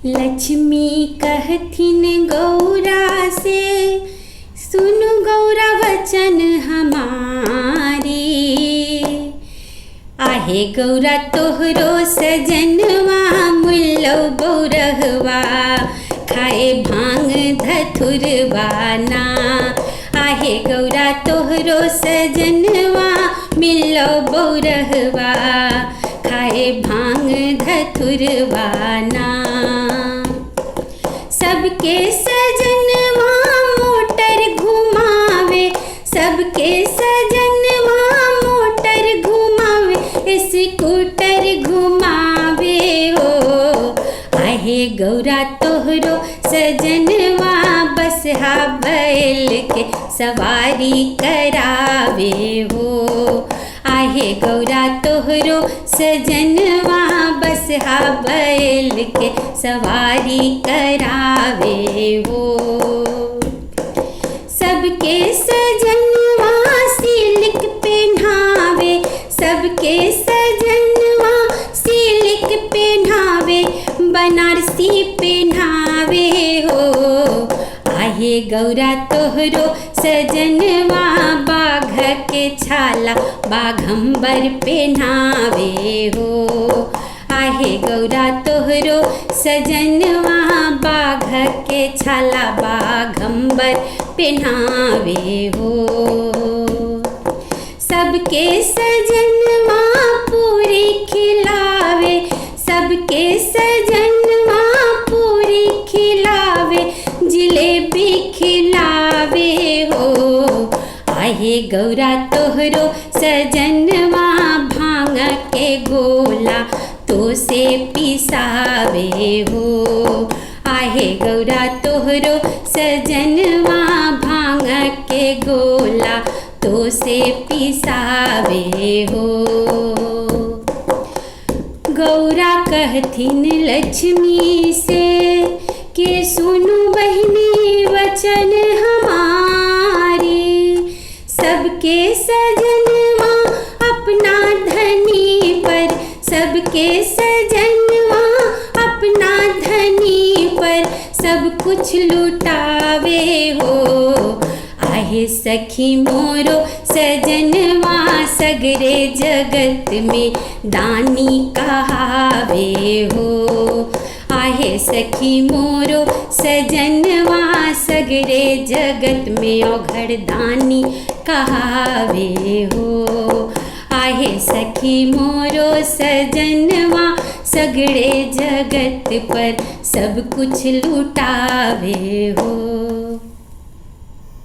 लक्ष्मी कहथिन गौरा से, सुनु गौरा वचन हमारी। आहे गौरा तोहरो सजनवा, मुल्लो बौरहवा खाए भांग धथुरवा ना। आहे गौरा तोहरो सजनवा, मिल्लो बौरहवा खाए भांग धथुरवा ना। सबके सजनवा मोटर घुमावे, सबके सजनवा मोटर घुमावे, स्कूटर घुमावे हो। आहे गौरा तोहरो सजनवा, बसहा बैल के सवारी करावे हो। आहे गौरा तोहरो सजनवा, बसहा बैल के सवारी करावे हो। सबके सजनवा सिल्क पहनावे, सबके सजनवा सिल्क पहनावे, बनारसी पहनावे हो। आहे गौरा तोहरो सजनवा, बाघ के छाला बाघंबर पहनावे हो। आहे गौरा तोहरो सजनवा, बाघ के छाला बाघंबर पहनावे हो। सबके सजनवा पूरी खिलावे, सबके सजनवा पूरी खिलावे, जिलेबी खिलावे हो। आहे गौरा तोहरो सजनवा, भांग के गोला तो से पिसावे हो। आहे गौरा तोहरो सजनवा, भांग के गोला तो से पिसावे हो। गौरा कहथिन लक्ष्मी से, के सुनु बहिनी वचन हमारी। सबके सजनवा अपना धनी पर, सबके सजनवा अपना धनी पर सब कुछ लुटावे हो। आहे सखी मोरो सजनवा, सगरे जगत में दानी कहावे हो। आहे सखी मोरो सजनवा, सगरे जगत में औघड़ दानी कहावे हो। आहे सखी मोरो सजनवा, सगड़े जगत पर सब कुछ लुटावे हो।